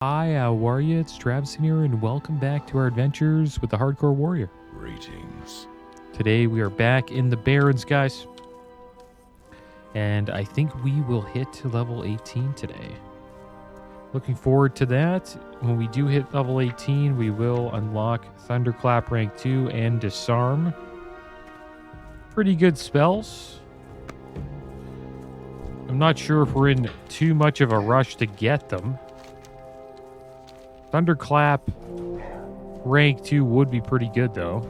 Hi, how are you? It's Travis here, and welcome back to our adventures with the Hardcore Warrior. Greetings. Today we are back in the Barrens, guys. And I think we will hit level 18 today. Looking forward to that. When we do hit level 18, we will unlock Thunderclap rank 2 and Disarm. Pretty good spells. I'm not sure if we're in too much of a rush to get them. Thunderclap rank 2 would be pretty good, though.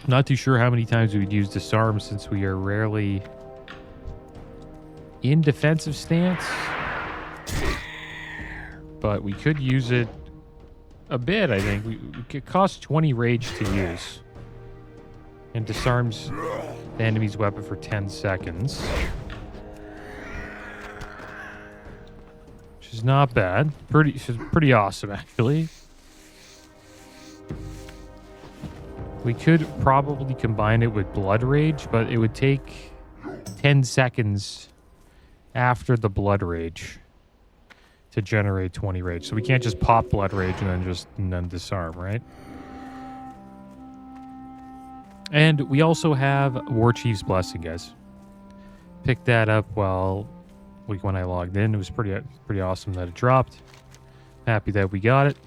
Not too sure how many times we'd use Disarm since we are rarely in defensive stance. But we could use it a bit, I think. It costs 20 rage to use. And disarms the enemy's weapon for 10 seconds. Which is not bad. Pretty awesome, actually. We could probably combine it with Blood Rage, but it would take 10 seconds after the Blood Rage to generate 20 rage. So we can't just pop Blood Rage and then disarm, right? And we also have Warchief's Blessing, guys. Picked that up when I logged in. It was pretty awesome that it dropped. Happy that we got it.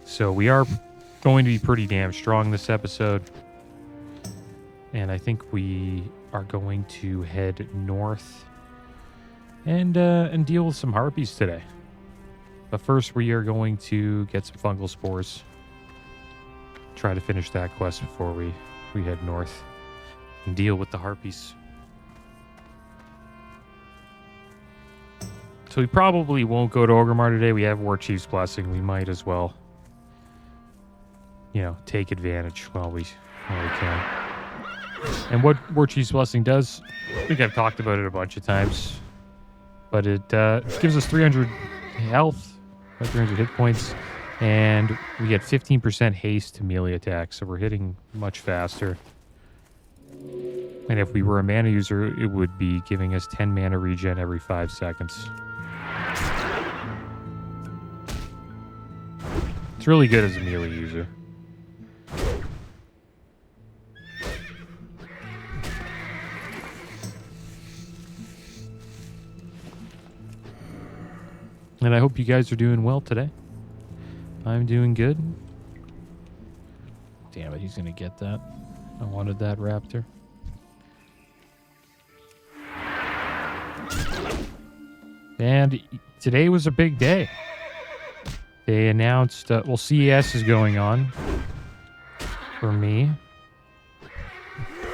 So we are going to be pretty damn strong this episode. And I think we are going to head north and deal with some harpies today. But first we are going to get some fungal spores. Try to finish that quest before we head north and deal with the harpies. So we probably won't go to Orgrimmar today. We have Warchief's Blessing. We might as well, take advantage while we can. And what Warchief's Blessing does, I think I've talked about it a bunch of times, but it gives us 300 health, 300 hit points, and we get 15% haste to melee attacks, so we're hitting much faster. And if we were a mana user, it would be giving us 10 mana regen every 5 seconds. It's really good as a melee user. And I hope you guys are doing well today. I'm doing good. Damn it, he's gonna get that. I wanted that raptor. And today was a big day. They announced, CES is going on for me.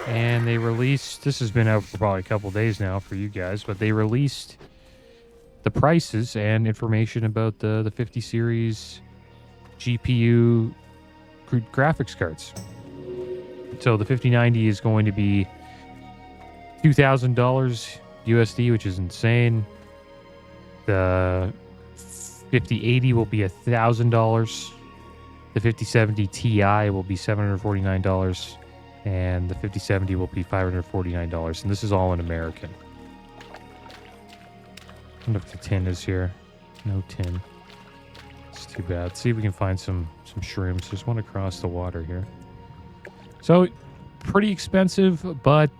And they released, this has been out for probably a couple days now for you guys, but they released the prices and information about the 50 series GPU graphics cards. So the 5090 is going to be $2,000 USD, which is insane. The 5080 will be $1,000. The 5070 Ti will be $749, and the 5070 will be $549. And this is all in American. I wonder if the tin is here. No tin. It's too bad. Let's see if we can find some shrooms. There's one across the water here. So, pretty expensive, but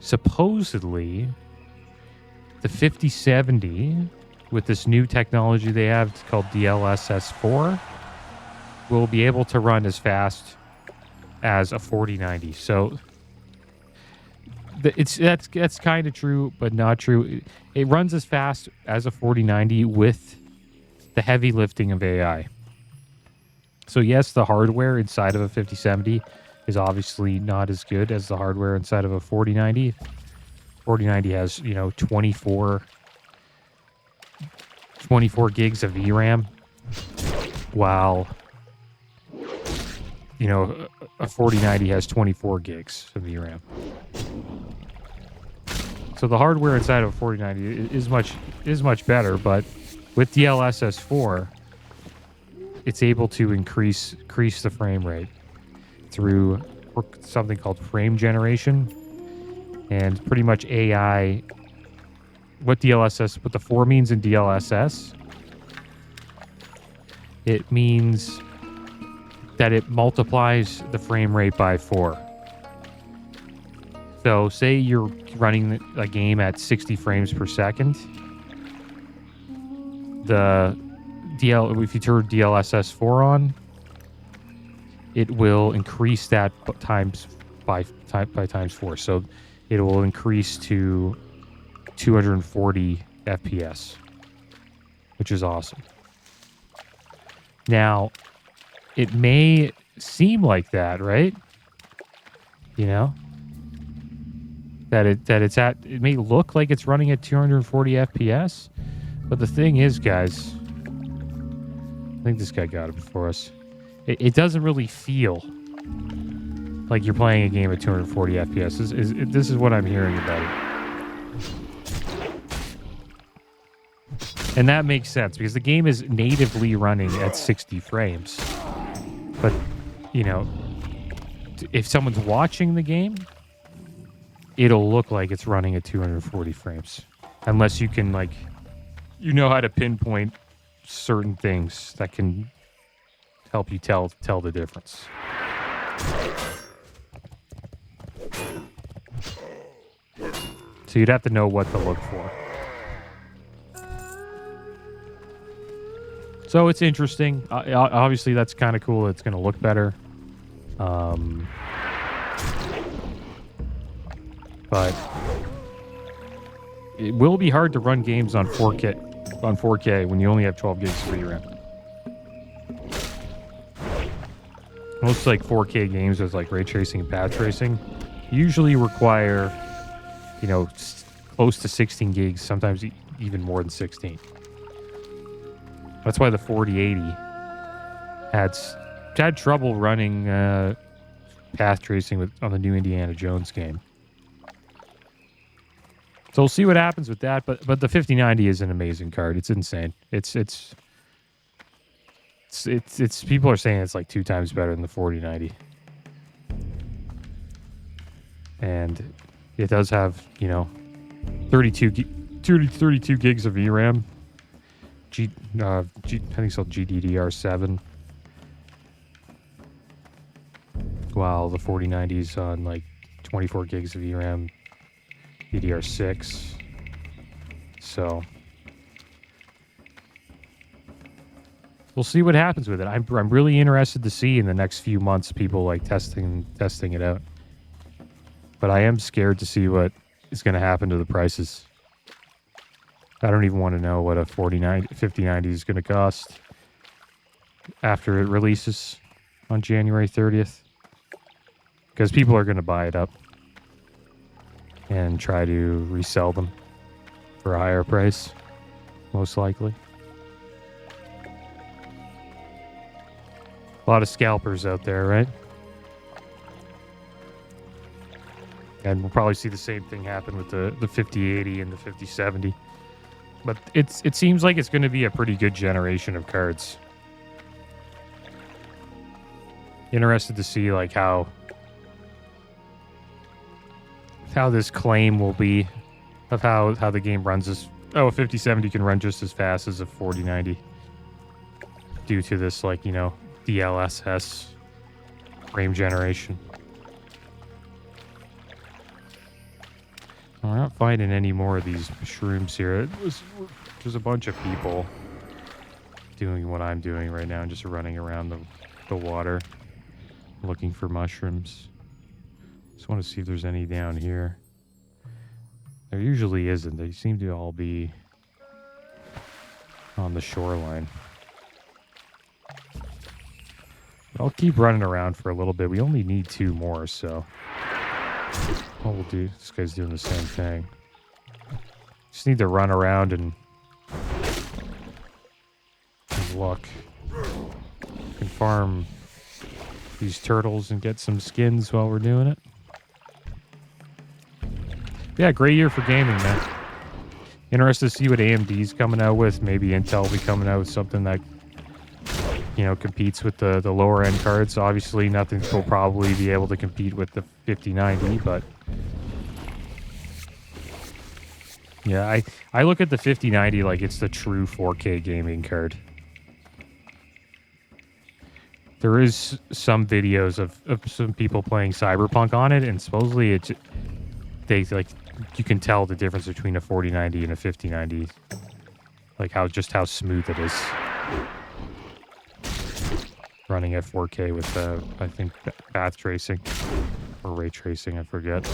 supposedly the 5070 with this new technology they have, it's called DLSS4, will be able to run as fast as a 4090. So that's kind of true, but not true. It runs as fast as a 4090 with the heavy lifting of AI. So yes, the hardware inside of a 5070 is obviously not as good as the hardware inside of a 4090. 4090 has, 24 gigs of VRAM, while, a 4090 has 24 gigs of VRAM. So the hardware inside of a 4090 is much better, but with DLSS4, it's able to increase the frame rate through something called frame generation, and pretty much AI what the 4 means in DLSS. It means that it multiplies the frame rate by 4. So say you're running a game at 60 frames per second. If you turn DLSS 4 on, it will increase that times 4. So it will increase to 240 FPS, which is awesome. Now, it may seem like that, right? You know, it may look like it's running at 240 FPS, but the thing is, guys, I think this guy got it before us. It doesn't really feel like you're playing a game at 240 FPS. This is what I'm hearing about it. And that makes sense because the game is natively running at 60 frames. But, you know, if someone's watching the game, it'll look like it's running at 240 frames. Unless you can, like, you know how to pinpoint certain things that can help you tell the difference. So you'd have to know what to look for. So it's interesting. Obviously, that's kind of cool. It's going to look better. But it will be hard to run games on 4K when you only have 12 gigs of VRAM. Most like 4K games with like ray tracing and path tracing usually require, you know, close to 16 gigs, sometimes even more than 16. That's why the 4080 had trouble running path tracing on the new Indiana Jones game. So we'll see what happens with that. But the 5090 is an amazing card. It's insane. It's people are saying it's like 2 times better than the 4090. And it does have, you know, 32 gigs of VRAM. I think it's called GDDR7. While the 4090 is on like 24 gigs of VRAM, DDR6. So we'll see what happens with it. I'm really interested to see in the next few months people like testing it out. But I am scared to see what is going to happen to the prices. I don't even want to know what a 5090 is going to cost after it releases on January 30th. Because people are going to buy it up and try to resell them for a higher price, most likely. A lot of scalpers out there, right? And we'll probably see the same thing happen with the 5080 and the 5070. But it seems like it's going to be a pretty good generation of cards. Interested to see like how this claim will be of how the game runs. A 5070 can run just as fast as a 4090 due to this, like, you know, DLSS frame generation. We're not finding any more of these shrooms here. There's a bunch of people doing what I'm doing right now and just running around the water looking for mushrooms. Just want to see if there's any down here. There usually isn't. They seem to all be on the shoreline. But I'll keep running around for a little bit. We only need 2 more, so what we'll do. This guy's doing the same thing. Just need to run around and look. Can farm these turtles and get some skins while we're doing it. Yeah, great year for gaming, man. Interested to see what AMD's coming out with. Maybe Intel will be coming out with something that, you know, competes with the lower end cards. Obviously, nothing will probably be able to compete with the 5090, but Yeah, I look at the 5090 like it's the true 4K gaming card. There is some videos of some people playing Cyberpunk on it, and supposedly you can tell the difference between a 4090 and a 5090. Like how smooth it is. Running at 4K with I think path tracing or ray tracing, I forget.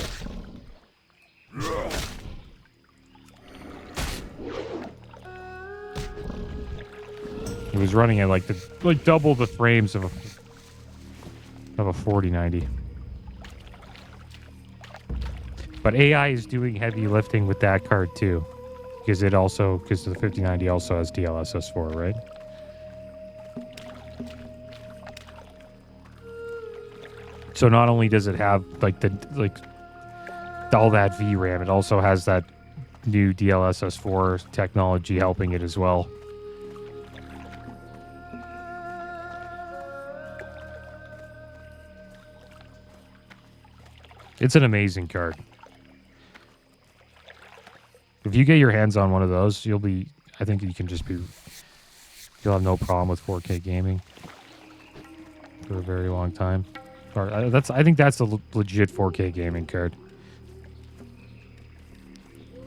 It was running at like double the frames of a 4090. But AI is doing heavy lifting with that card too, because the 5090 also has DLSS4, right? So not only does it have all that VRAM, it also has that new DLSS4 technology helping it as well. It's an amazing card. If you get your hands on one of those, I think you'll have no problem with 4K gaming for a very long time. I think that's a legit 4K gaming card.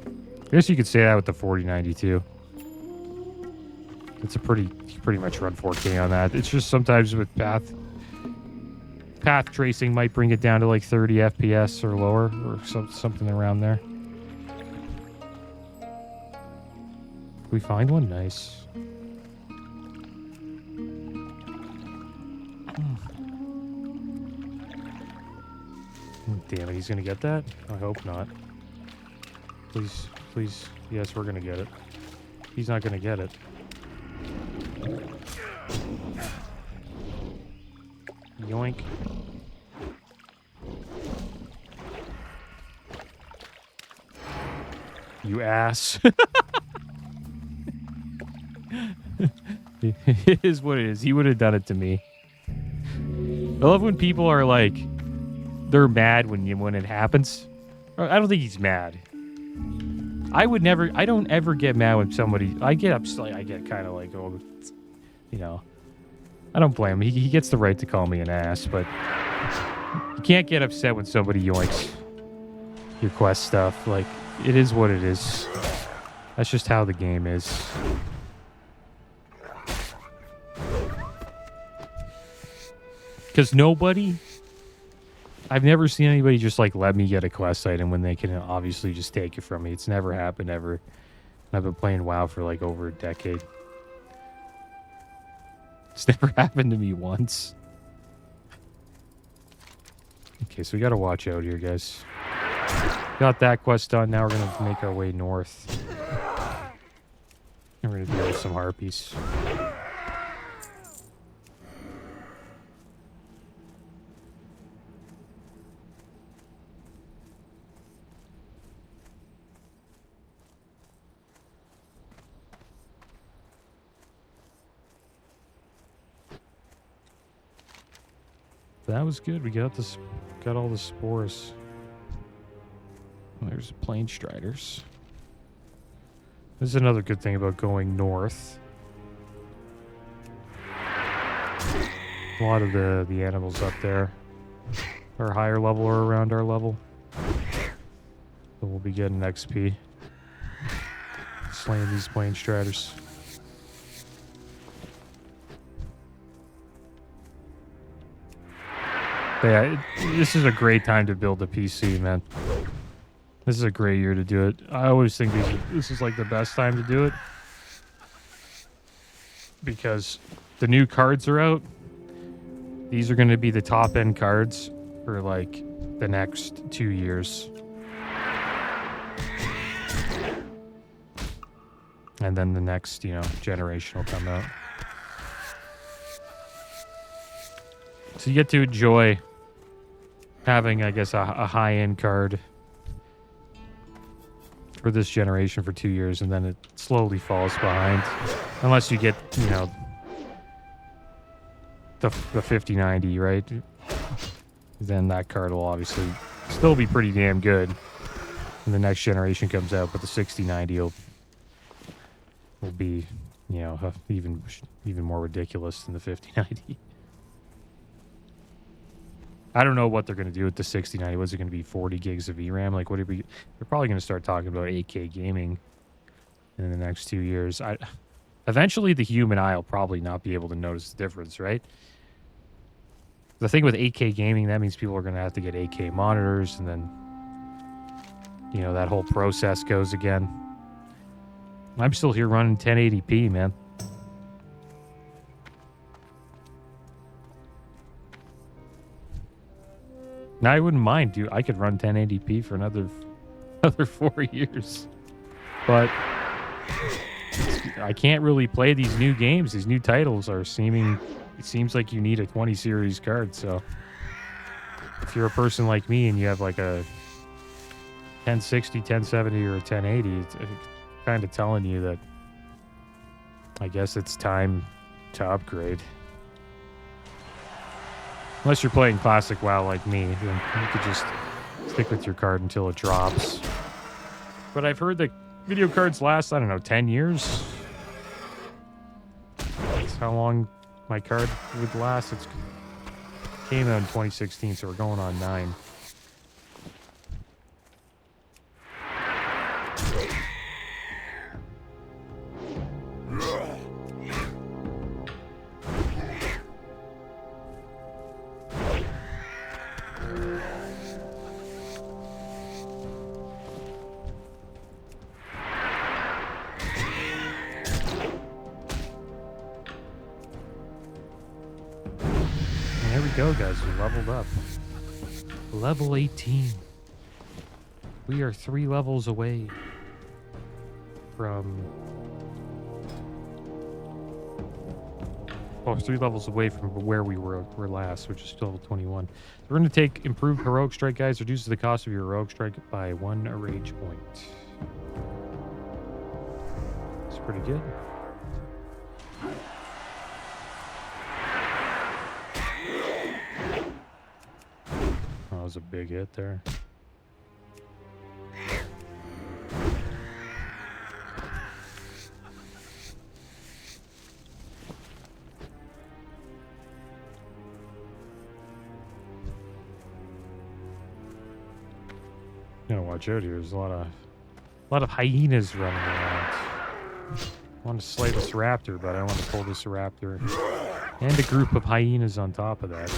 I guess you could say that with the 4090 too. You pretty much run 4K on that. It's just sometimes with path tracing might bring it down to like 30 FPS or lower, or something around there. We find one? Nice. Damn it, he's gonna get that? I hope not. Please, please. Yes, we're gonna get it. He's not gonna get it. Yoink. You ass. It is what it is. He would have done it to me. I love when people are like, they're mad when it happens. I don't think he's mad. I don't ever get mad when somebody, I get upset. I get kind of like, oh, you know, I don't blame him. He gets the right to call me an ass, but you can't get upset when somebody yoinks your quest stuff. Like, it is what it is. That's just how the game is. Because I've never seen anybody just like let me get a quest item when they can obviously just take it from me. It's never happened ever. And I've been playing WoW for like over a decade. It's never happened to me once. Okay, so we gotta watch out here, guys. Got that quest done. Now we're gonna make our way north. And we're gonna deal with some harpies. That was good. We got all the spores. There's plain striders. This is another good thing about going north. A lot of the animals up there are higher level or around our level. So we'll be getting XP. Slaying these plain striders. But yeah, this is a great time to build a PC, man. This is a great year to do it. I always think this is like the best time to do it. Because the new cards are out. These are going to be the top end cards for like the next 2 years. And then the next, generation will come out. So you get to enjoy having, I guess, a high-end card for this generation for 2 years, and then it slowly falls behind. Unless you get, the 5090, right? Then that card will obviously still be pretty damn good. when the next generation comes out, but the 6090 will be, you know, even more ridiculous than the 5090. I don't know what they're going to do with the 6090. Was it going to be 40 gigs of VRAM? Like, what are we? They're probably going to start talking about 8K gaming in the next 2 years. Eventually, the human eye will probably not be able to notice the difference, right? The thing with 8K gaming, that means people are going to have to get 8K monitors, and then, you know, that whole process goes again. I'm still here running 1080p, man. Now, I wouldn't mind, dude. I could run 1080p for another 4 years. But I can't really play these new games. These new titles are seeming... It seems like you need a 20 series card, so... If you're a person like me and you have like a 1060, 1070, or a 1080, it's kind of telling you that I guess it's time to upgrade. Unless you're playing classic WoW like me, then you could just stick with your card until it drops. But I've heard that video cards last, I don't know, 10 years? That's how long my card would last. It came out in 2016, so we're going on 9. Go, guys, we leveled up. Level 18. We are 3 levels away from... Oh, 3 levels away from where we were last, which is still level 21. We're going to take improved heroic strike, guys. Reduces the cost of your heroic strike by 1 rage point. It's pretty good. That was a big hit there. Gotta watch out here. There's a lot of hyenas running around. I want to slay this raptor, but I want to pull this raptor and a group of hyenas on top of that.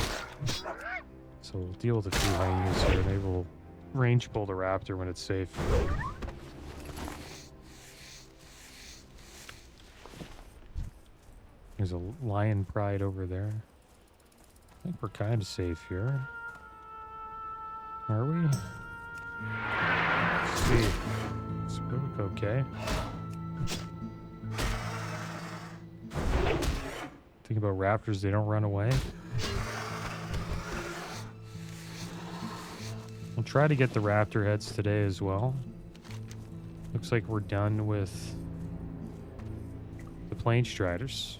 So we'll deal with a few hyenas here, and they will range pull the raptor when it's safe. There's a lion pride over there. I think we're kind of safe here. Are we? Let's see. It's look okay. Think about raptors, they don't run away. We'll try to get the raptor heads today as well. Looks like we're done with the plane striders.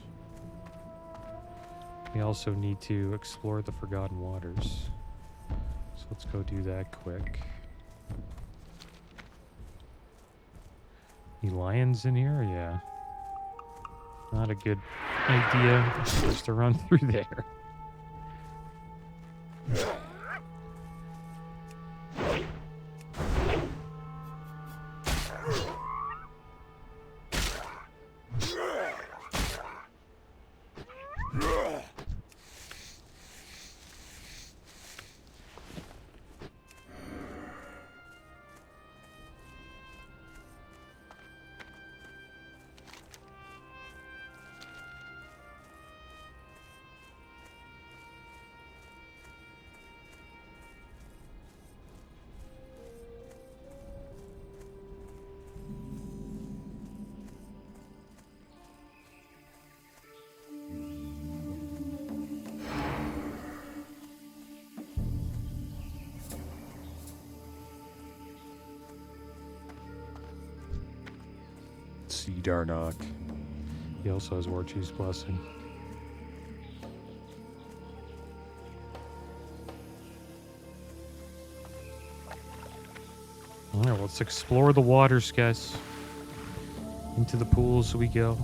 We also need to explore the Forgotten Waters. So let's go do that quick. Any lions in here? Yeah. Not a good idea just to run through there. Darnock. He also has War Chief's Blessing. All right, let's explore the waters, guys. Into the pools we go.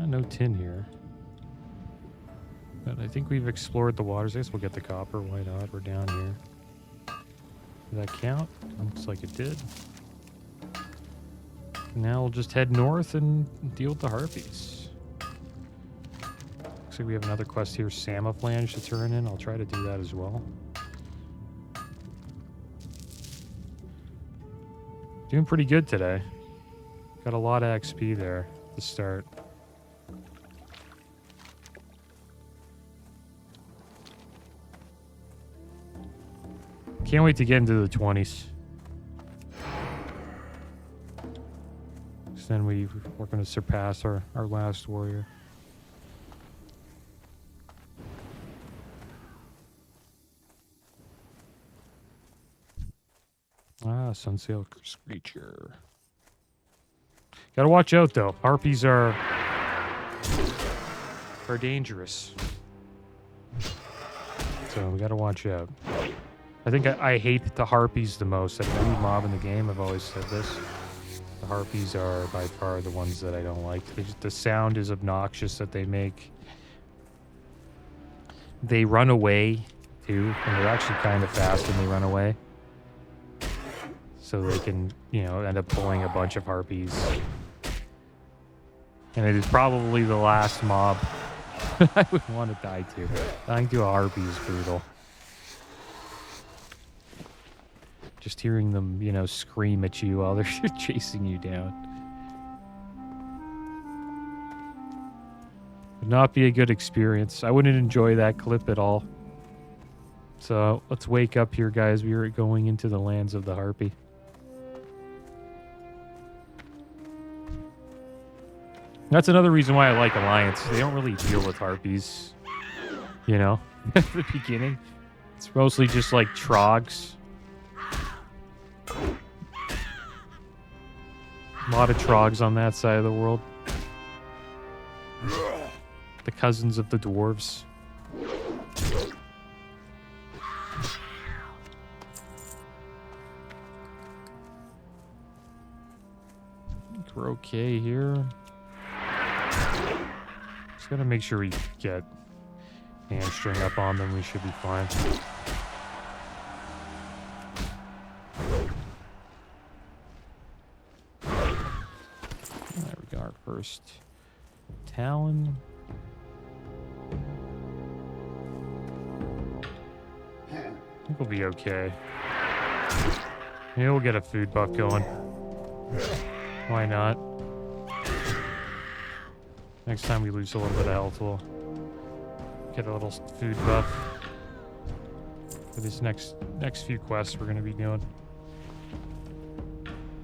No tin here. But I think we've explored the waters. I guess we'll get the copper. Why not? We're down here. Did that count? Looks like it did. Now we'll just head north and deal with the harpies. Looks like we have another quest here, Samophlange, to turn in. I'll try to do that as well. Doing pretty good today. Got a lot of XP there to start. Can't wait to get into the 20s. Then we're going to surpass our last warrior. Ah, Sunsail Screecher. Gotta watch out though. Harpies are dangerous. So we gotta watch out. I think I hate the harpies the most. Out of any mob in the game, I've always said this. The harpies are by far the ones that I don't like. The sound is obnoxious that they make. They run away too, and they're actually kind of fast when they run away. So they can, you know, end up pulling a bunch of harpies. And it is probably the last mob I would want to die to. Dying to a harpy is brutal. Just hearing them, you know, scream at you while they're chasing you down. Would not be a good experience. I wouldn't enjoy that clip at all. So let's wake up here, guys. We are going into the lands of the harpy. That's another reason why I like Alliance. They don't really deal with harpies, you know, at the beginning. It's mostly just like trogs. A lot of trogs on that side of the world. The cousins of the dwarves. I think we're okay here. Just gotta make sure we get hamstring up on them. We should be fine. There we go, our first Talon. I think we'll be okay. Maybe we'll get a food buff going. Why not? Next time we lose a little bit of health, we'll get a little food buff for this next few quests we're going to be doing.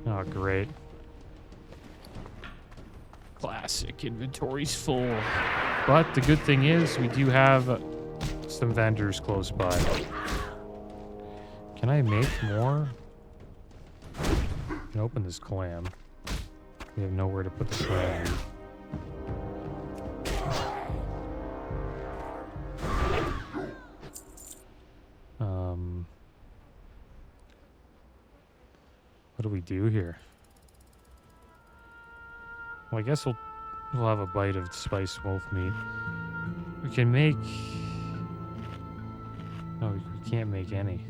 Oh, great. Classic. Inventory's full. But the good thing is we do have some vendors close by. Can I make more? I can open this clam. We have nowhere to put the clam. What do we do here? Well, I guess we'll have a bite of spiced wolf meat. We can make... No, we can't make any.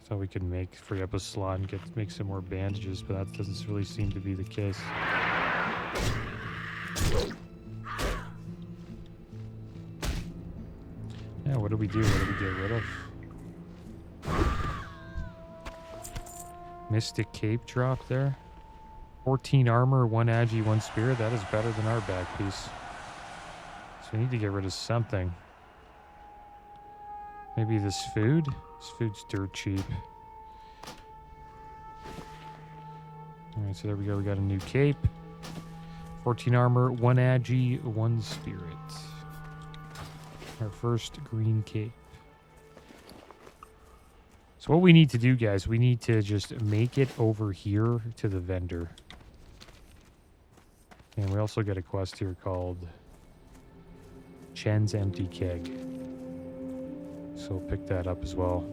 Thought we could free up a slot and make some more bandages, but that doesn't really seem to be the case. Yeah, what do we do? What do we get rid of? Mystic Cape drop there. 14 armor, 1 agi, 1 spirit. That is better than our back piece. So we need to get rid of something. Maybe this food? This food's dirt cheap. Alright, so there we go. We got a new cape. 14 armor, 1 agi, 1 spirit. Our first green cape. So what we need to do, guys, we need to just make it over here to the vendor. And we also get a quest here called Chen's empty keg. So we'll pick that up as well.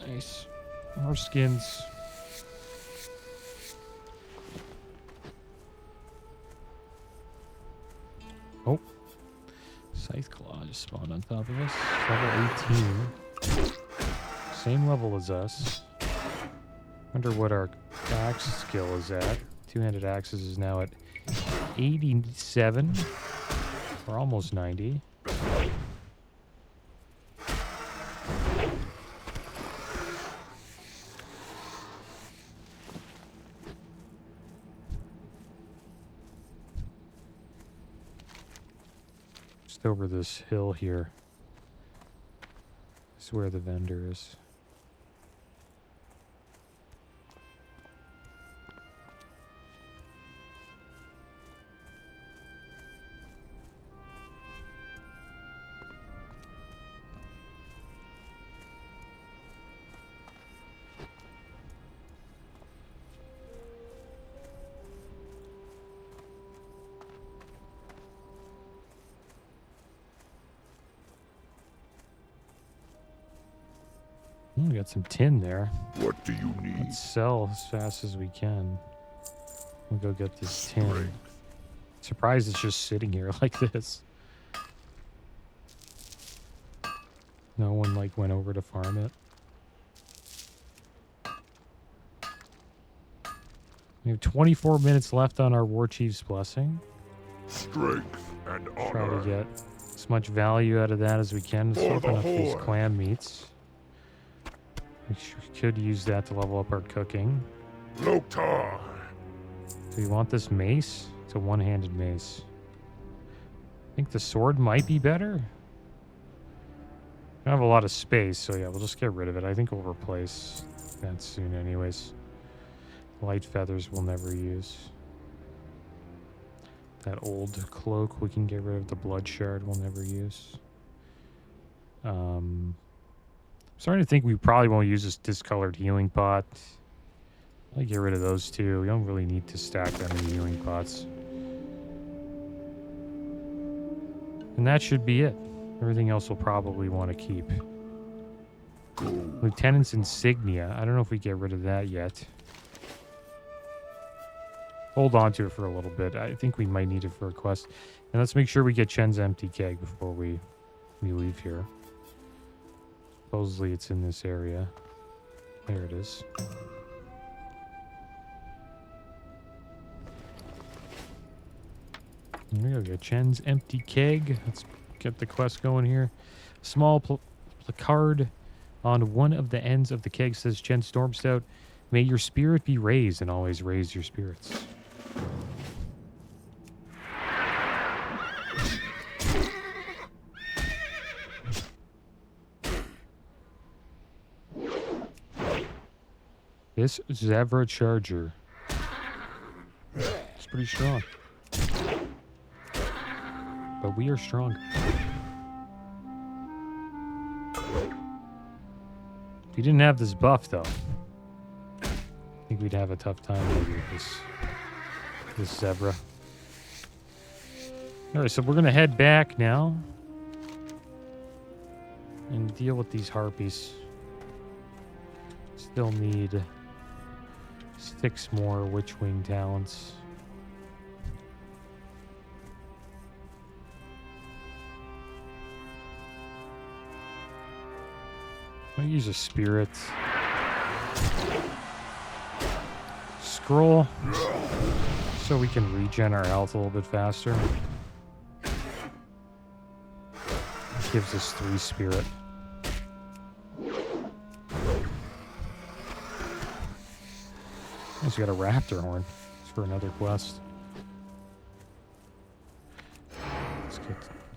Nice. More skins. Oh. Scythe Claw just spawned on top of us. Level 18. Same level as us. Wonder what our axe skill is at. Two-handed axes is now at 87. We're almost 90. Just over this hill here. This is where the vendor is. We got some tin there. What do you need? Let's sell as fast as we can. We'll go get this tin. Surprised it's just sitting here like this. No one like went over to farm it. We have 24 minutes left on our War Chief's Blessing. Strength and honor. Try to get as much value out of that as we can. Let's open up these clan meats. We could use that to level up our cooking. Loktar. Do we want this mace? It's a one-handed mace. I think the sword might be better. I have a lot of space, so yeah, we'll just get rid of it. I think we'll replace that soon anyways. Light feathers we'll never use. That old cloak we can get rid of. The blood shard we'll never use. Starting to think we probably won't use this discolored healing pot. I'll get rid of those too. We don't really need to stack that many healing pots. And that should be it. Everything else we'll probably want to keep. Lieutenant's Insignia. I don't know if we get rid of that yet. Hold on to it for a little bit. I think we might need it for a quest. And let's make sure we get Chen's empty keg before we leave here. Supposedly it's in this area. There it is. Here we go. Get Chen's empty keg. Let's get the quest going here. Small placard on one of the ends of the keg says, Chen Stormstout, may your spirit be raised, and always raise your spirits. This Zevra charger. It's pretty strong. But we are strong. If we didn't have this buff, though, I think we'd have a tough time maybe with this zebra. Alright, so we're going to head back now and deal with these harpies. Still need 6 more Witchwing talents. I'll use a spirit. Scroll. So we can regen our health a little bit faster. It gives us 3 spirit. He's got a raptor horn. It's for another quest. Let's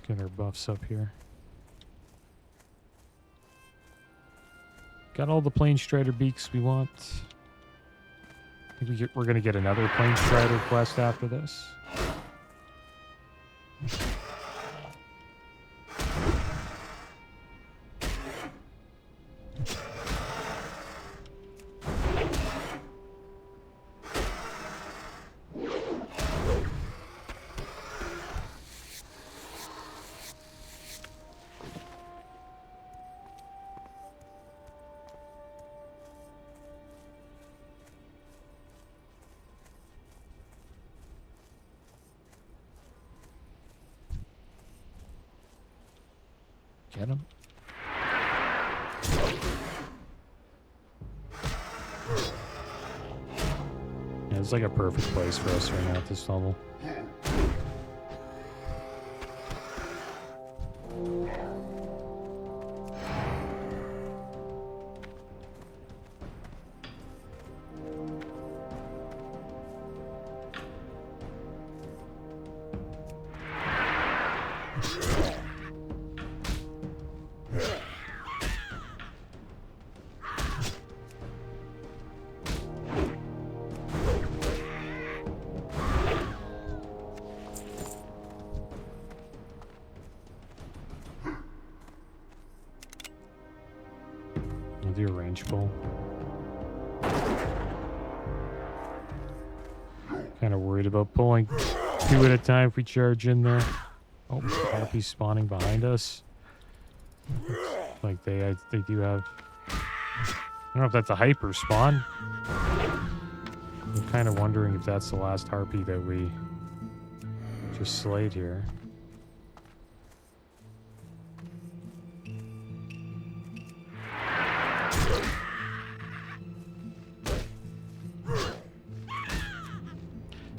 get our buffs up here. Got all the Plane Strider beaks we want. I think we're going to get another Plane Strider quest after this. Get him. Yeah, it's like a perfect place for us right now at this level. With your range pull. Kind of worried about pulling 2 at a time if we charge in there. Oh, Happy's spawning behind us. Looks like they do have. I don't know if that's a hyper spawn. I'm kind of wondering if that's the last harpy that we just slayed here.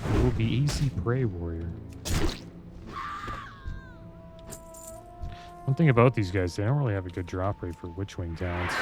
It will be easy prey warrior. One thing about these guys, they don't really have a good drop rate for Witchwing talents.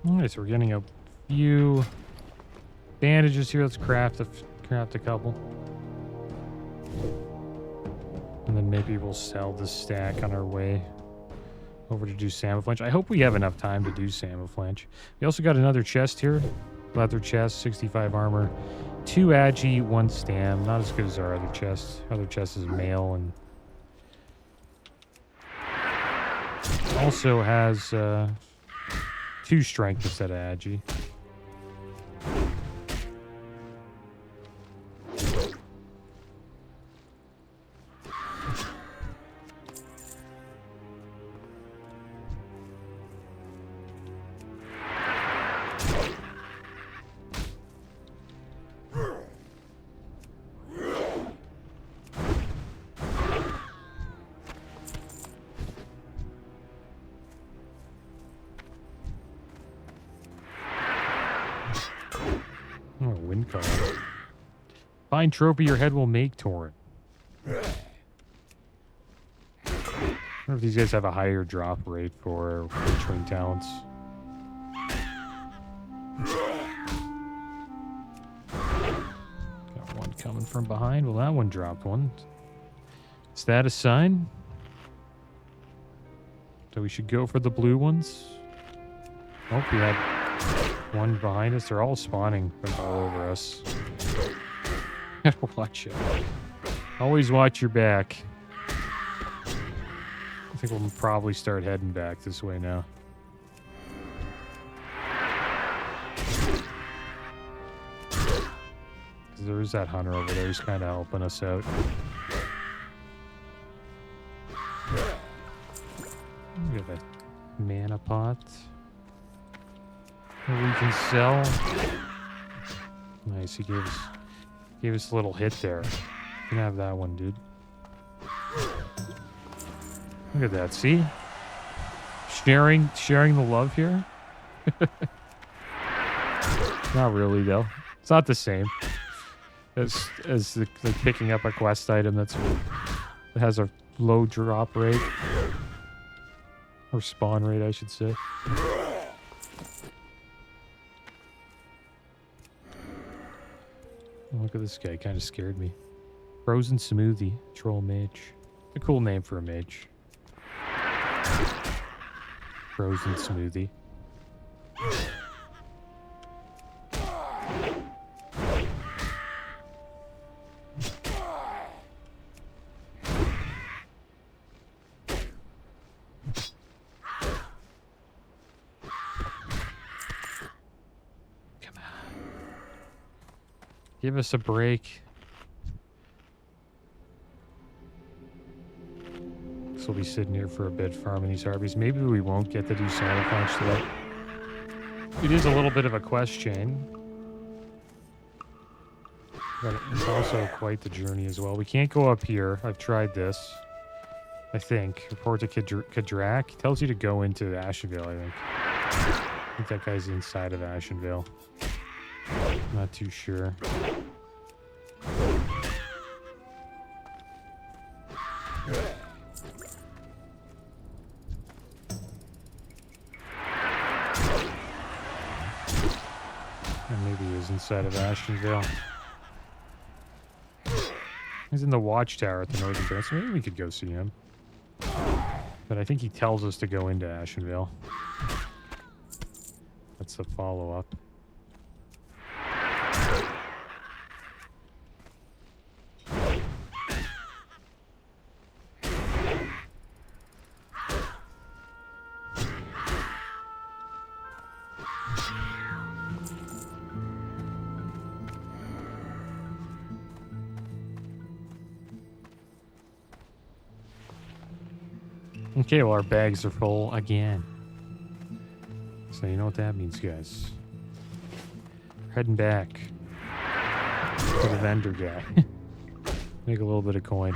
Alright, so we're getting a few bandages here. Let's craft a couple. And then maybe we'll sell this stack on our way over to do Samophlange. I hope we have enough time to do Samophlange. We also got another chest here. Leather chest, 65 armor, 2 agi, 1 stam. Not as good as our other chest. Our other chest is mail and also has 2 strength instead of agi. Oh, wind color. Find trophy your head will make, Tauren. I wonder if these guys have a higher drop rate for Witchwing talents. Got one coming from behind. Well, that one dropped one. Is that a sign? So we should go for the blue ones? Oh, we had one behind us. They're all spawning all over us. Watch out. Always watch your back. I think we'll probably start heading back this way now. There's that hunter over there. He's kind of helping us out. We have a mana pot that we can sell. Nice, he gave us a little hit there. You can have that one, dude. Look at that, see? Sharing the love here. Not really though. It's not the same as the picking up a quest item that has a low drop rate. Or spawn rate, I should say. Look at this guy. Kind of scared me. Frozen Smoothie. Troll Mage. A cool name for a mage. Frozen Smoothie. Give us a break. So we'll be sitting here for a bit farming these harpies. Maybe we won't get to do Samophlange today. It is a little bit of a quest chain. But it's also quite the journey as well. We can't go up here. I've tried this. I think. Report to Kadrak. Tells you to go into Ashenvale, I think. I think that guy's inside of Ashenvale. Not too sure. And maybe he was inside of Ashenvale. He's in the watchtower at the northern base. So maybe we could go see him. But I think he tells us to go into Ashenvale. That's the follow-up. Okay, well, our bags are full again. So you know what that means, guys. We're heading back to the vendor guy. Make a little bit of coin.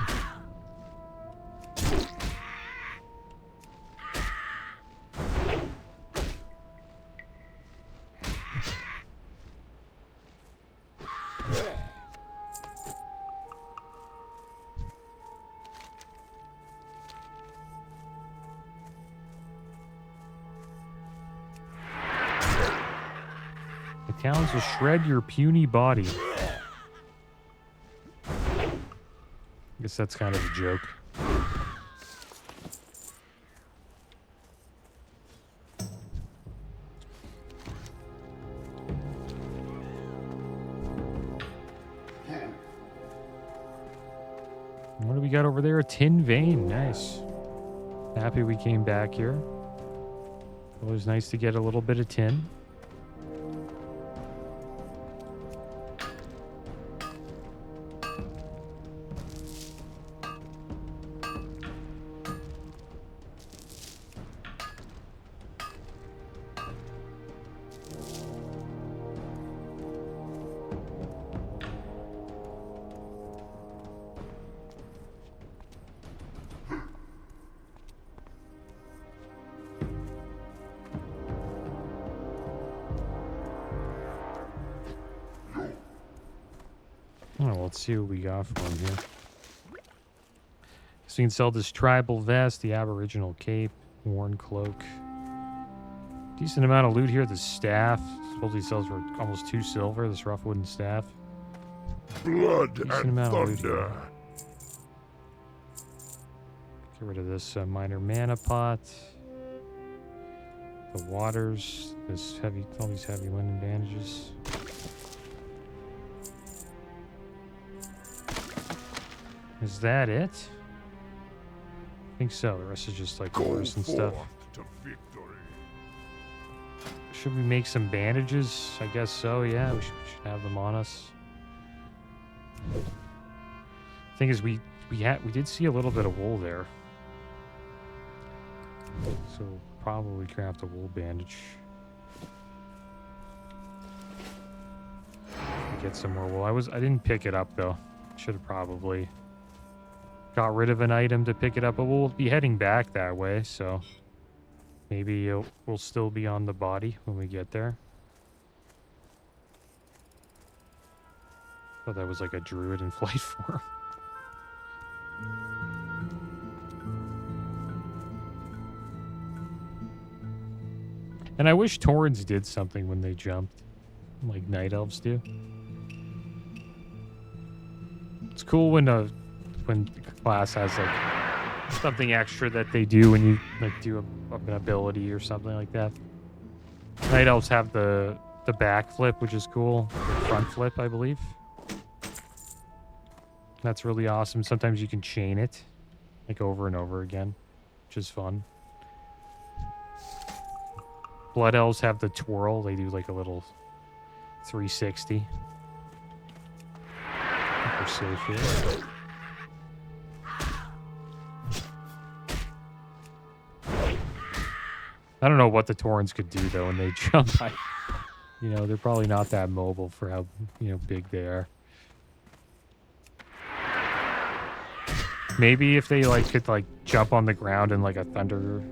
Talents will shred your puny body. I guess that's kind of a joke. What do we got over there? A tin vein. Nice. Happy we came back here. Always nice to get a little bit of tin. Let's see what we got for him here. So you can sell this tribal vest, the aboriginal cape, worn cloak. Decent amount of loot here. The staff. Supposedly sells for almost 2 silver, this rough wooden staff. Blood Decent and amount of loot thunder. here. Get rid of this minor mana pot. The waters. This heavy, all these heavy linen bandages. Is that it? I think so. The rest is just like cores and stuff. To victory. Should we make some bandages? I guess so, yeah. We should have them on us. Thing is, we did see a little bit of wool there. So probably craft a wool bandage. Get some more wool. I didn't pick it up though. Should have probably got rid of an item to pick it up, but we'll be heading back that way, so maybe we'll still be on the body when we get there. Thought that was like a druid in flight form. And I wish Taurens did something when they jumped, like night elves do. cool when the class has like something extra that they do when you like do an ability or something like that. Night elves have the back flip, which is cool. The front flip, I believe. That's really awesome. Sometimes you can chain it like over and over again, which is fun. Blood elves have the twirl. They do like a little 360. I think we're safe here. I don't know what the Taurens could do though when they jump. You know, they're probably not that mobile for how, you know, big they are. Maybe if they like could like jump on the ground and like a thunder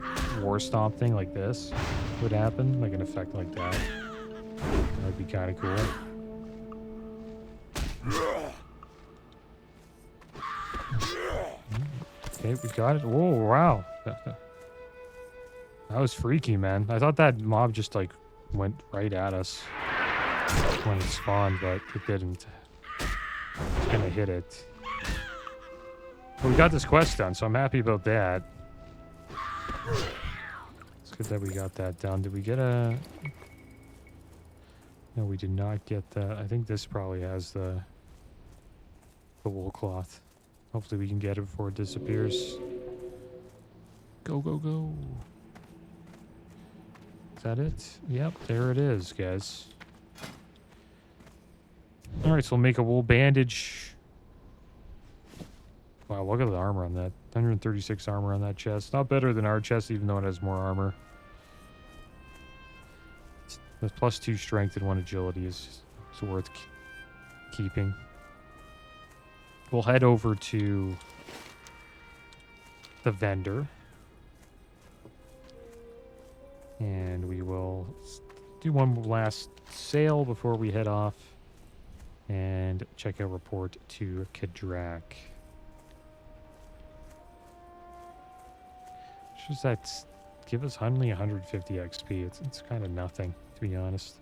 war stomp thing like this would happen, like an effect like that. That'd be kind of cool. Okay, we got it. Whoa, wow. That was freaky, man. I thought that mob just like went right at us when it spawned, but it didn't. It's gonna hit it. But we got this quest done, so I'm happy about that. It's good that we got that done. Did we get a... No, we did not get that. I think this probably has the wool cloth. Hopefully we can get it before it disappears. Go, go, go. Is that it? Yep, there it is, guys. Alright, so we'll make a wool bandage. Wow, look at the armor on that. 136 armor on that chest. Not better than our chest, even though it has more armor. The +2 strength and 1 agility is worth keeping. We'll head over to the vendor. And we will do one last sale before we head off. And check out report to Kadrak. Just that give us only 150 XP. It's kind of nothing, to be honest.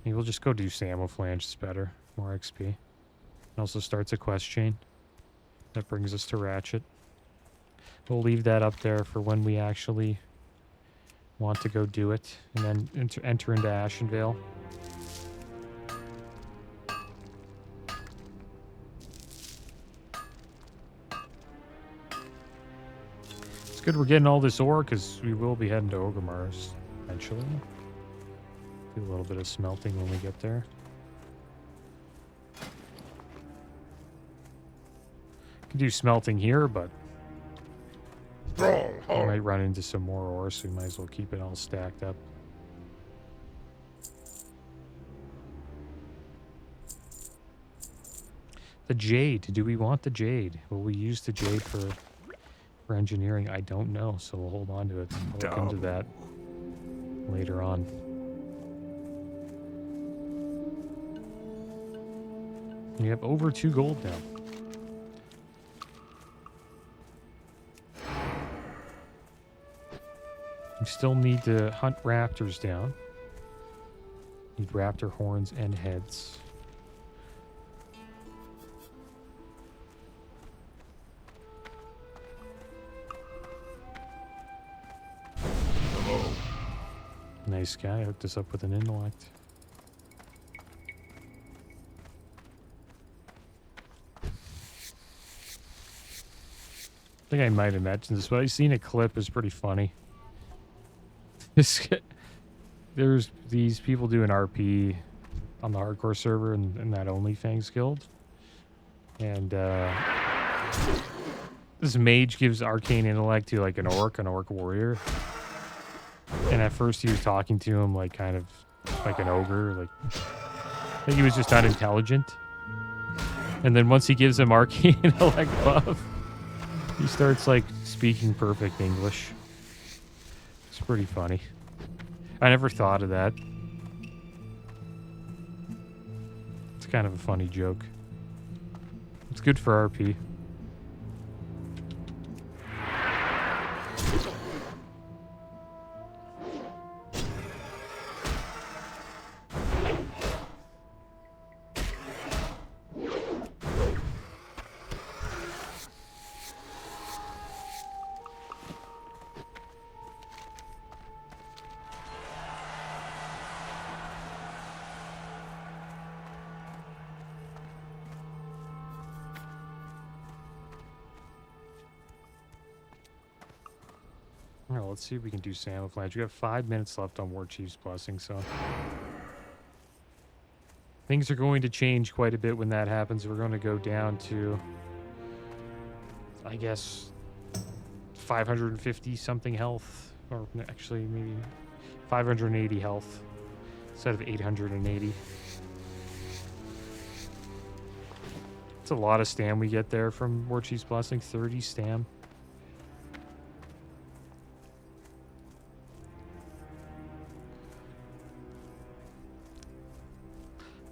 Maybe we'll just go do Samophlange. It's better. More XP. It also starts a quest chain. That brings us to Ratchet. We'll leave that up there for when we actually want to go do it. And then enter into Ashenvale. It's good we're getting all this ore, because we will be heading to Orgrimmar's eventually. Do a little bit of smelting when we get there. Can do smelting here, but we might run into some more ore, so we might as well keep it all stacked up. The jade. Do we want the jade? Will we use the jade for engineering? I don't know, so we'll hold on to it. We'll look into that later on. We have over 2 gold now. We still need to hunt raptors down. Need raptor horns and heads. Nice guy, hooked us up with an intellect. I think I might have mentioned this, but I seen a clip. It's pretty funny. There's these people doing RP on the hardcore server in that OnlyFangs guild. And this mage gives arcane intellect to like an orc warrior. And at first he was talking to him like kind of like an ogre, like I think he was just unintelligent. And then once he gives him arcane intellect buff, he starts like speaking perfect English. It's pretty funny. I never thought of that. It's kind of a funny joke. It's good for RP. Alright, let's see if we can do Samophlange. We have 5 minutes left on War Chief's Blessing, so... Things are going to change quite a bit when that happens. We're going to go down to... I guess... 550 something health. Or actually, maybe... 580 health. Instead of 880. It's a lot of stam we get there from War Chief's Blessing. 30 stam.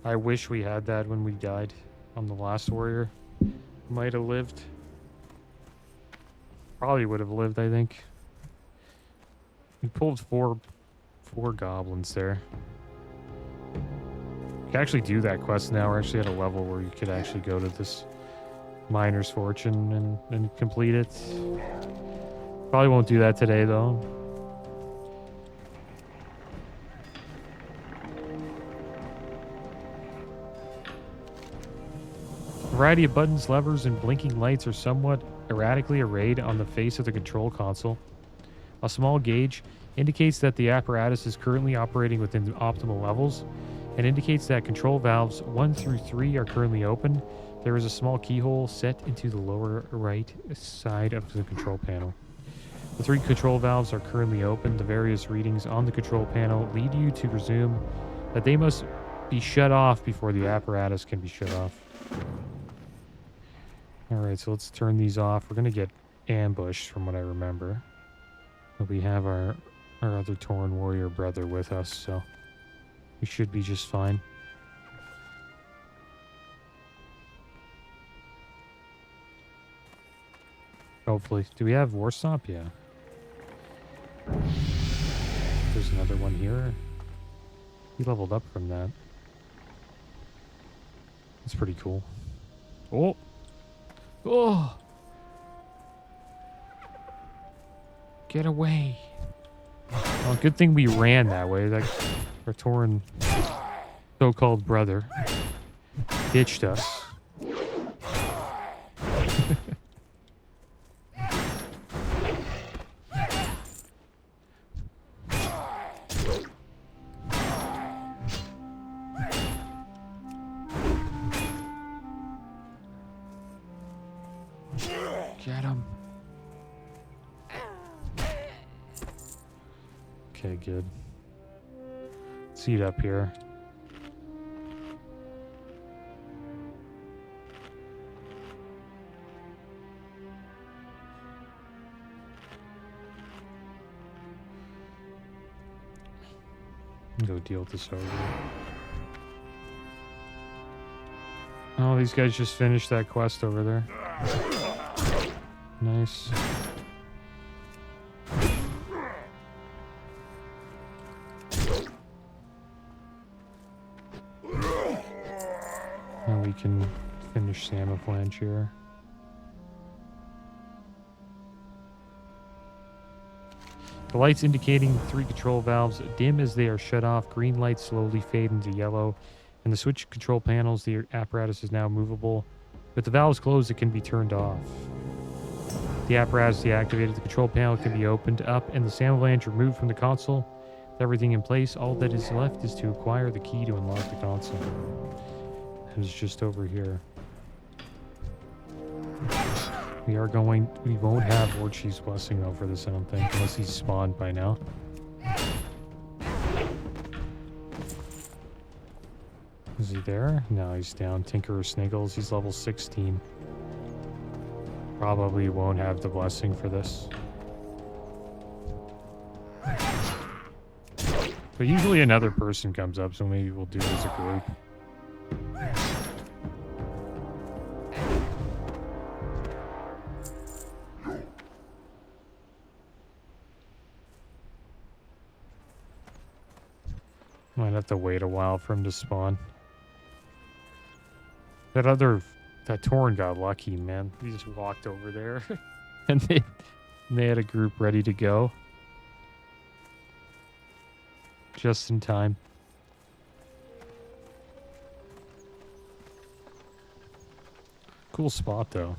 I wish we had that when we died on the last warrior. Might have lived. Probably would have lived, I think. We pulled four goblins there. You can actually do that quest now. We're actually at a level where you could actually go to this Miner's Fortune and complete it. Probably won't do that today, though. A variety of buttons, levers, and blinking lights are somewhat erratically arrayed on the face of the control console. A small gauge indicates that the apparatus is currently operating within the optimal levels and indicates that control valves 1 through 3 are currently open. There is a small keyhole set into the lower right side of the control panel. The 3 control valves are currently open. The various readings on the control panel lead you to presume that they must be shut off before the apparatus can be shut off. Alright, so let's turn these off. We're going to get ambushed from what I remember. But we have our other Tauren warrior brother with us, so we should be just fine. Hopefully. Do we have Warstop? Yeah. There's another one here. He leveled up from that. That's pretty cool. Oh! Oh! Get away. Well, good thing we ran that way. Like, our Tauren so-called brother ditched us. Get him. Okay, good. Seat up here. Go deal with this over. Oh, these guys just finished that quest over there. Nice. Now we can finish Samophlange here. The lights indicating the 3 control valves dim as they are shut off. Green lights slowly fade into yellow. And the switch control panels, the apparatus is now movable. With the valves closed, it can be turned off. The apparatus deactivated, the control panel can be opened up, and the Samophlange removed from the console. With everything in place, all that is left is to acquire the key to unlock the console. It is just over here. We won't have War Chief's Blessing though for this, I don't think, unless he's spawned by now. Is he there? No, he's down. Tinkerer Sniggles, he's level 16. Probably won't have the blessing for this. But usually another person comes up, so maybe we'll do it as a group. Might have to wait a while for him to spawn. That Tauren got lucky, man. He just walked over there. and they had a group ready to go. Just in time. Cool spot, though.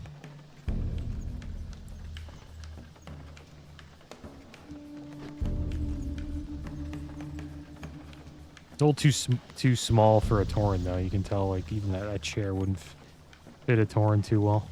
A little too small for a Tauren, though. You can tell, like, even that chair wouldn't fit a Tauren too well.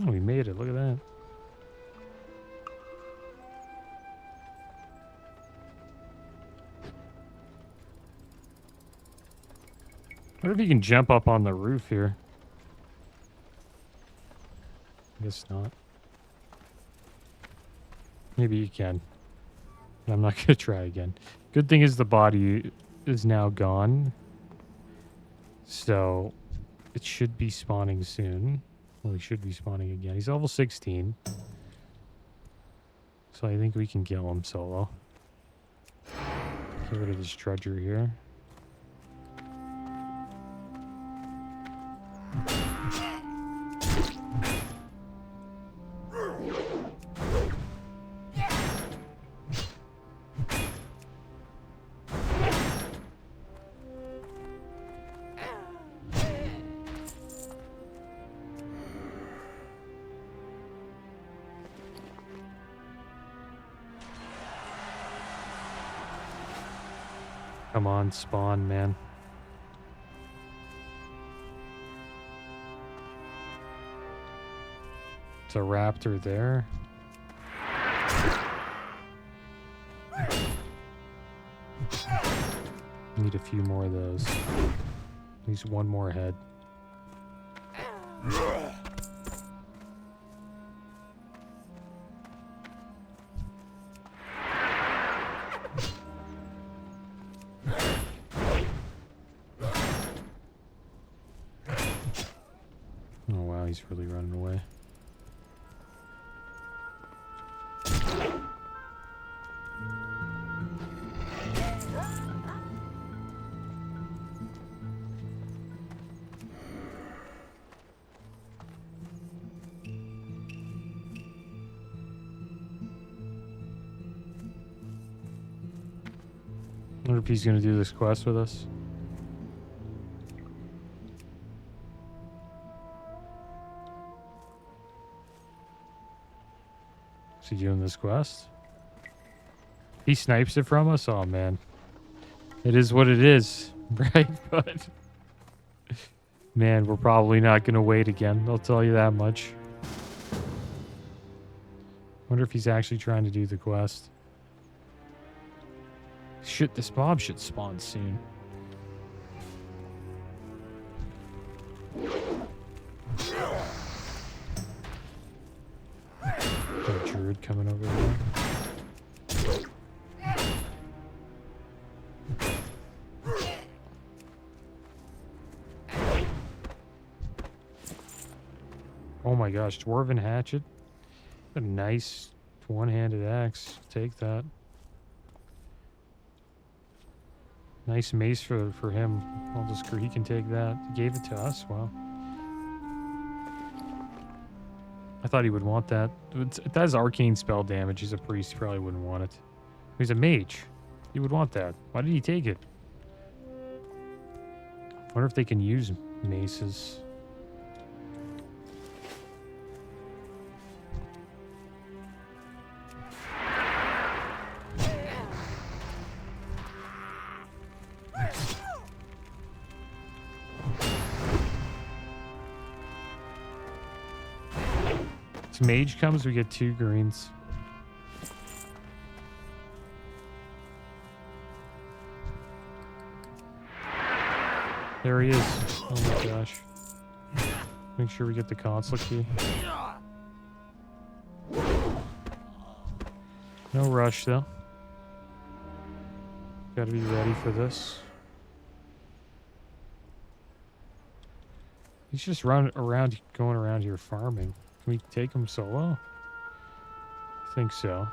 Oh, we made it. Look at that. I wonder if you can jump up on the roof here. I guess not. Maybe you can. I'm not going to try again. Good thing is the body is now gone. So it should be spawning soon. Well, he should be spawning again. He's level 16. So I think we can kill him solo. Get rid of this trudger here. Come on, spawn, man. It's a raptor there. Need a few more of those. At least one more head. Oh wow, he's really running away. I wonder if he's gonna do this quest with us. Is he doing this quest? He snipes it from us? Oh man. It is what it is, right? But man, we're probably not gonna wait again. I'll tell you that much. Wonder if he's actually trying to do the quest. Shit, this mob should spawn soon. Got a druid coming over there. Oh my gosh, dwarven hatchet. A nice one-handed axe. Take that. Nice mace for him. I'll just he can take that. He gave it to us. Wow. I thought he would want that. It does arcane spell damage. He's a priest. He probably wouldn't want it. He's a mage. He would want that. Why did he take it? I wonder if they can use maces. Mage comes, we get 2 greens. There he is. Oh my gosh. Make sure we get the console key. No rush though. Gotta be ready for this. He's just going around here farming. Can we take him solo? I think so.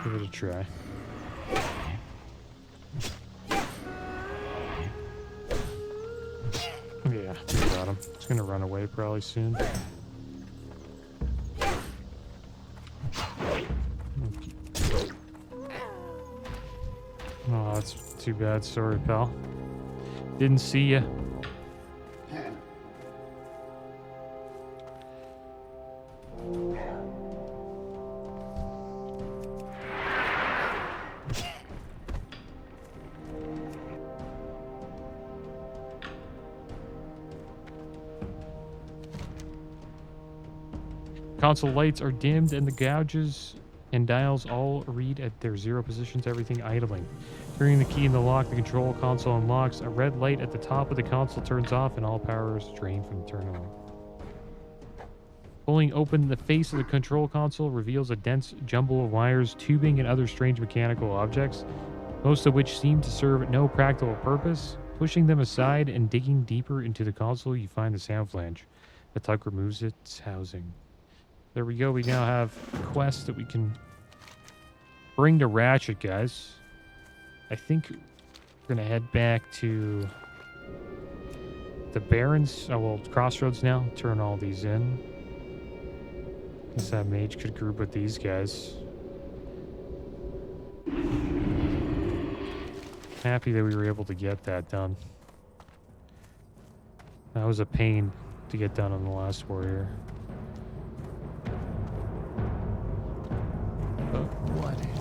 Give it a try. Yeah, we got him. He's gonna run away probably soon. Oh, that's too bad. Sorry, pal. Didn't see ya. Console lights are dimmed and the gouges and dials all read at their 0 positions, everything idling. Turning the key in the lock, the control console unlocks. A red light at the top of the console turns off and all power is drained from the terminal. Pulling open the face of the control console reveals a dense jumble of wires, tubing, and other strange mechanical objects, most of which seem to serve no practical purpose. Pushing them aside and digging deeper into the console, you find the Samophlange. The tug removes its housing. There we go. We now have quests that we can bring to Ratchet, guys. I think we're going to head back to the Barrens. Oh, well, Crossroads now. Turn all these in. Guess that mage could group with these guys. Happy that we were able to get that done. That was a pain to get done on the last warrior.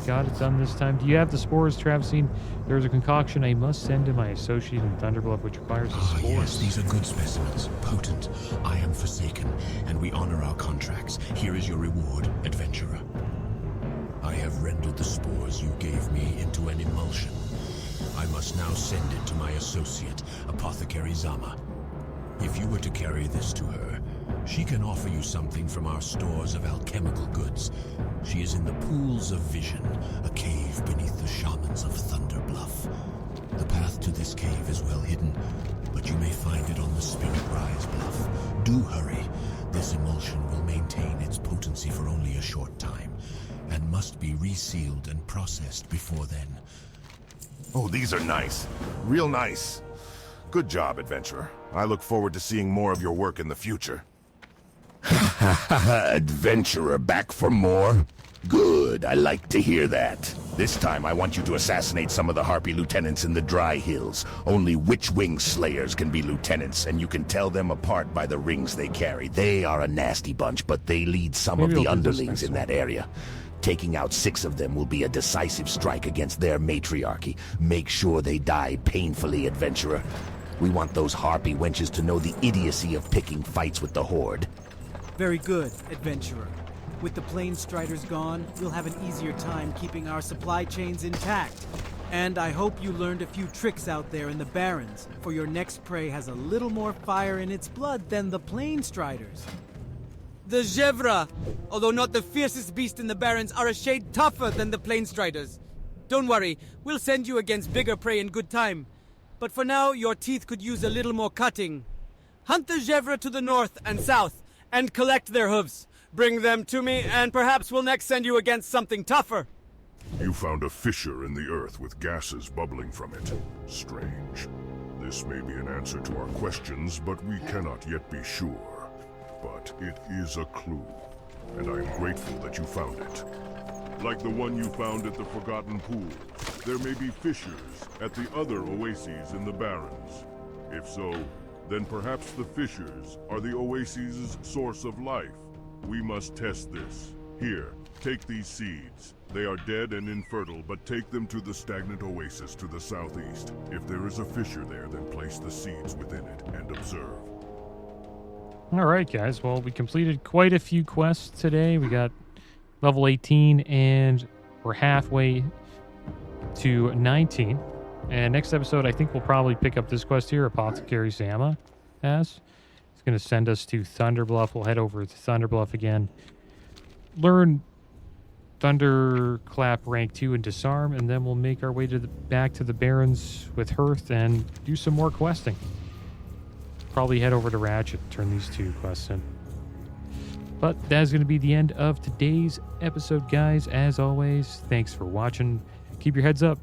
Got it done this time. Do you have the spores, Travesine? There's a concoction I must send to my associate in Thunderbluff, which requires the spores. Yes, these are good specimens. Potent. I am forsaken, and we honor our contracts. Here is your reward, adventurer. I have rendered the spores you gave me into an emulsion. I must now send it to my associate, Apothecary Zama. If you were to carry this to her, she can offer you something from our stores of alchemical goods. She is in the Pools of Vision, a cave beneath the shamans of Thunderbluff. The path to this cave is well hidden, but you may find it on the Spirit Rise Bluff. Do hurry. This emulsion will maintain its potency for only a short time, and must be resealed and processed before then. Oh, these are nice. Real nice. Good job, adventurer. I look forward to seeing more of your work in the future. Adventurer, back for more? Good, I like to hear that. This time I want you to assassinate some of the Harpy lieutenants in the Dry Hills. Only Witch-Wing Slayers can be lieutenants, and you can tell them apart by the rings they carry. They are a nasty bunch, but they lead some of the underlings in that area. Taking out 6 of them will be a decisive strike against their matriarchy. Make sure they die painfully, adventurer. We want those Harpy wenches to know the idiocy of picking fights with the Horde. Very good, adventurer. With the Plain Striders gone, we'll have an easier time keeping our supply chains intact. And I hope you learned a few tricks out there in the Barrens, for your next prey has a little more fire in its blood than the Plain Striders. The Gevra, although not the fiercest beast in the Barrens, are a shade tougher than the Plain Striders. Don't worry, we'll send you against bigger prey in good time. But for now, your teeth could use a little more cutting. Hunt the Gevra to the north and south, and collect their hooves. Bring them to me, and perhaps we'll next send you against something tougher. You found a fissure in the earth with gases bubbling from it. Strange. This may be an answer to our questions, but we cannot yet be sure. But it is a clue, and I am grateful that you found it. Like the one you found at the Forgotten Pool, there may be fissures at the other oases in the Barrens. If so, then perhaps the fissures are the oases' source of life. We must test this. Here, take these seeds. They are dead and infertile, but take them to the stagnant oasis to the southeast. If there is a fissure there, then place the seeds within it and observe. All right, guys. Well, we completed quite a few quests today. We got level 18, and we're halfway to 19. And next episode, I think we'll probably pick up this quest here, Apothecary Zama has. It's going to send us to Thunderbluff. We'll head over to Thunderbluff again. Learn Thunderclap rank 2 and Disarm, and then we'll make our way to back to the Barrens with Hearth and do some more questing. Probably head over to Ratchet and turn these 2 quests in. But that's going to be the end of today's episode, guys. As always, thanks for watching. Keep your heads up.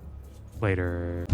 Later.